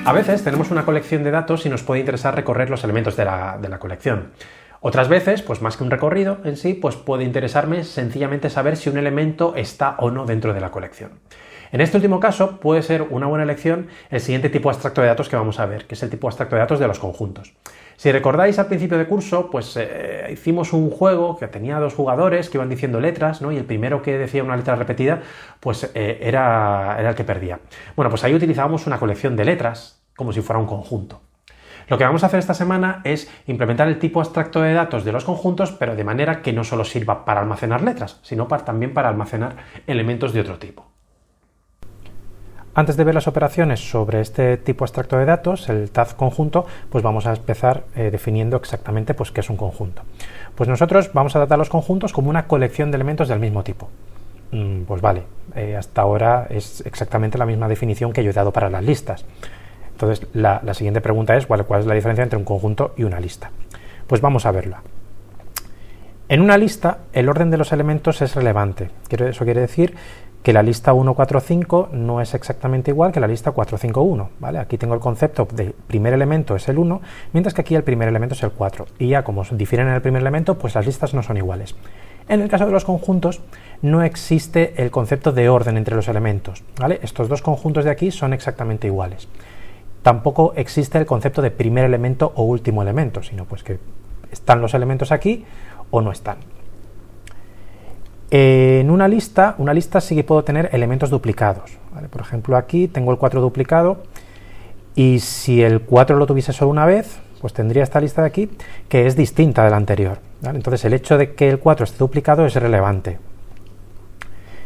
A veces tenemos una colección de datos y nos puede interesar recorrer los elementos de la colección. Otras veces, pues más que un recorrido en sí, pues puede interesarme sencillamente saber si un elemento está o no dentro de la colección. En este último caso puede ser una buena elección el siguiente tipo abstracto de datos que vamos a ver, que es el tipo abstracto de datos de los conjuntos. Si recordáis al principio de curso, pues hicimos un juego que tenía dos jugadores que iban diciendo letras, ¿no? Y el primero que decía una letra repetida, pues era el que perdía. Bueno, pues ahí utilizábamos una colección de letras como si fuera un conjunto. Lo que vamos a hacer esta semana es implementar el tipo abstracto de datos de los conjuntos, pero de manera que no solo sirva para almacenar letras, sino también para almacenar elementos de otro tipo. Antes de ver las operaciones sobre este tipo abstracto de datos, el tag conjunto, pues vamos a empezar definiendo exactamente pues, qué es un conjunto. Pues nosotros vamos a tratar los conjuntos como una colección de elementos del mismo tipo. Pues vale, hasta ahora es exactamente la misma definición que yo he dado para las listas. Entonces la siguiente pregunta es ¿cuál es la diferencia entre un conjunto y una lista? Pues vamos a verla. En una lista el orden de los elementos es relevante. Eso quiere decir que la lista 145 no es exactamente igual que la lista 451, ¿vale? Aquí tengo el concepto de primer elemento es el 1, mientras que aquí el primer elemento es el 4. Y ya como difieren en el primer elemento, pues las listas no son iguales. En el caso de los conjuntos no existe el concepto de orden entre los elementos, ¿vale? Estos dos conjuntos de aquí son exactamente iguales. Tampoco existe el concepto de primer elemento o último elemento, sino pues que están los elementos aquí o no están. En una lista sí que puedo tener elementos duplicados, ¿vale? Por ejemplo, aquí tengo el 4 duplicado y si el 4 lo tuviese solo una vez, pues tendría esta lista de aquí que es distinta de la anterior, ¿vale? Entonces el hecho de que el 4 esté duplicado es relevante.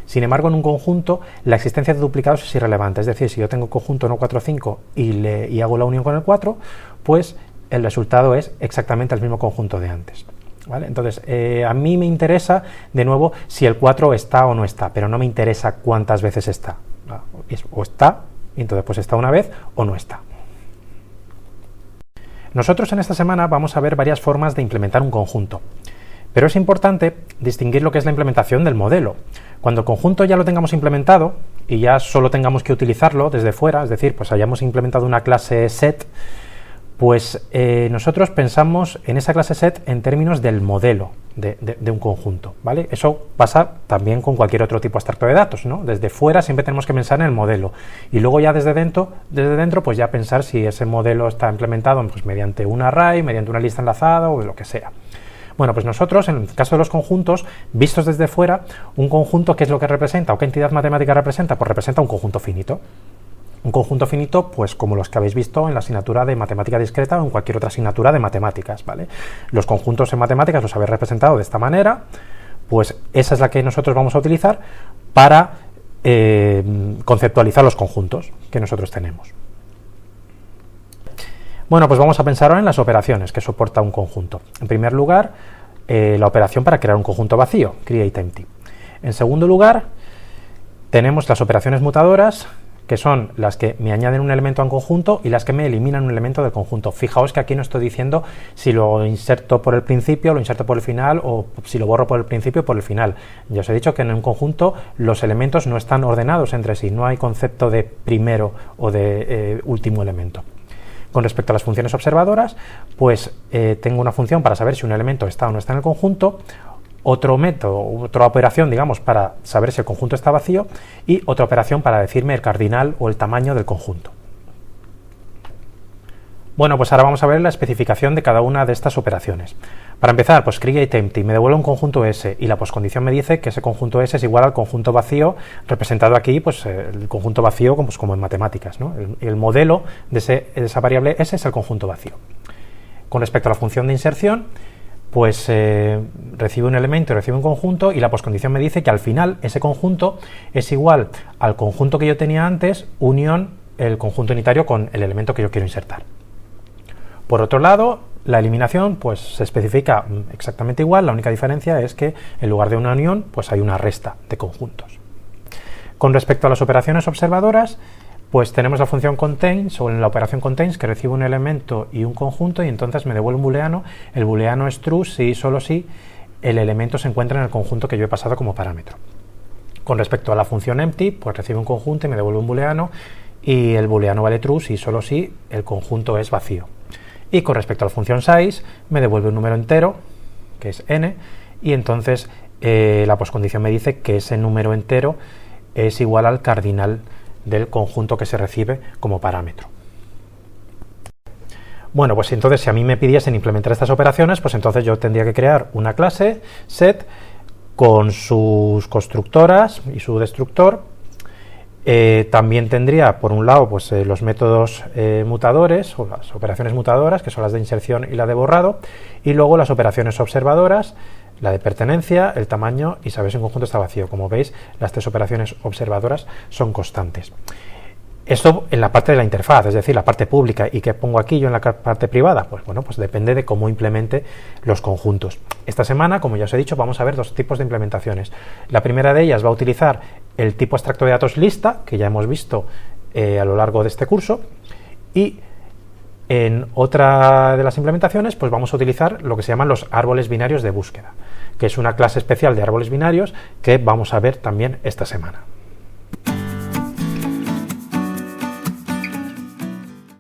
Sin embargo, en un conjunto la existencia de duplicados es irrelevante, es decir, si yo tengo conjunto 145 y hago la unión con el 4, pues el resultado es exactamente el mismo conjunto de antes. ¿Vale? Entonces, a mí me interesa, de nuevo, si el 4 está o no está, pero no me interesa cuántas veces está. O está, y entonces pues está una vez, o no está. Nosotros en esta semana vamos a ver varias formas de implementar un conjunto, pero es importante distinguir lo que es la implementación del modelo. Cuando el conjunto ya lo tengamos implementado y ya solo tengamos que utilizarlo desde fuera, es decir, pues hayamos implementado una clase set, pues nosotros pensamos en esa clase set en términos del modelo de un conjunto, ¿vale? Eso pasa también con cualquier otro tipo abstracto de datos, ¿no? Desde fuera siempre tenemos que pensar en el modelo y luego ya desde dentro pues ya pensar si ese modelo está implementado pues mediante un array, mediante una lista enlazada o lo que sea. Bueno, pues nosotros, en el caso de los conjuntos, vistos desde fuera, un conjunto, ¿qué es lo que representa? ¿O qué entidad matemática representa? Pues representa un conjunto finito. Un conjunto finito, pues como los que habéis visto en la asignatura de matemática discreta o en cualquier otra asignatura de matemáticas, ¿vale? Los conjuntos en matemáticas los habéis representado de esta manera, pues esa es la que nosotros vamos a utilizar para conceptualizar los conjuntos que nosotros tenemos. Bueno, pues vamos a pensar ahora en las operaciones que soporta un conjunto. En primer lugar, la operación para crear un conjunto vacío, createEmpty. En segundo lugar, tenemos las operaciones mutadoras, que son las que me añaden un elemento a un conjunto y las que me eliminan un elemento del conjunto. Fijaos que aquí no estoy diciendo si lo inserto por el principio, lo inserto por el final o si lo borro por el principio o por el final. Ya os he dicho que en un conjunto los elementos no están ordenados entre sí, no hay concepto de primero o de último elemento. Con respecto a las funciones observadoras, pues tengo una función para saber si un elemento está o no está en el conjunto, otro método, otra operación, digamos, para saber si el conjunto está vacío y otra operación para decirme el cardinal o el tamaño del conjunto. Bueno, pues ahora vamos a ver la especificación de cada una de estas operaciones. Para empezar, pues createEmpty me devuelve un conjunto S y la postcondición me dice que ese conjunto S es igual al conjunto vacío, representado aquí, pues el conjunto vacío pues, como en matemáticas, ¿no? El modelo de esa variable S es el conjunto vacío. Con respecto a la función de inserción, pues recibe un elemento y recibe un conjunto y la postcondición me dice que al final ese conjunto es igual al conjunto que yo tenía antes, unión el conjunto unitario con el elemento que yo quiero insertar. Por otro lado, la eliminación pues se especifica exactamente igual, la única diferencia es que en lugar de una unión pues hay una resta de conjuntos. Con respecto a las operaciones observadoras, pues tenemos la función contains o en la operación contains que recibe un elemento y un conjunto y entonces me devuelve un booleano. El booleano es true si y solo si el elemento se encuentra en el conjunto que yo he pasado como parámetro. Con respecto a la función empty, pues recibe un conjunto y me devuelve un booleano y el booleano vale true si solo si el conjunto es vacío. Y con respecto a la función size, me devuelve un número entero, que es n, y entonces la postcondición me dice que ese número entero es igual al cardinal del conjunto que se recibe como parámetro. Bueno, pues entonces si a mí me pidiesen implementar estas operaciones, pues entonces yo tendría que crear una clase set con sus constructoras y su destructor. También tendría, por un lado, pues los métodos mutadores o las operaciones mutadoras, que son las de inserción y la de borrado, y luego las operaciones observadoras, la de pertenencia, el tamaño y saber si un conjunto está vacío. Como veis, las tres operaciones observadoras son constantes. Esto en la parte de la interfaz, es decir, la parte pública. ¿Y qué pongo aquí yo en la parte privada? Pues bueno, pues depende de cómo implemente los conjuntos. Esta semana, como ya os he dicho, vamos a ver dos tipos de implementaciones. La primera de ellas va a utilizar el tipo extracto de datos lista, que ya hemos visto a lo largo de este curso, y en otra de las implementaciones pues vamos a utilizar lo que se llaman los árboles binarios de búsqueda, que es una clase especial de árboles binarios que vamos a ver también esta semana.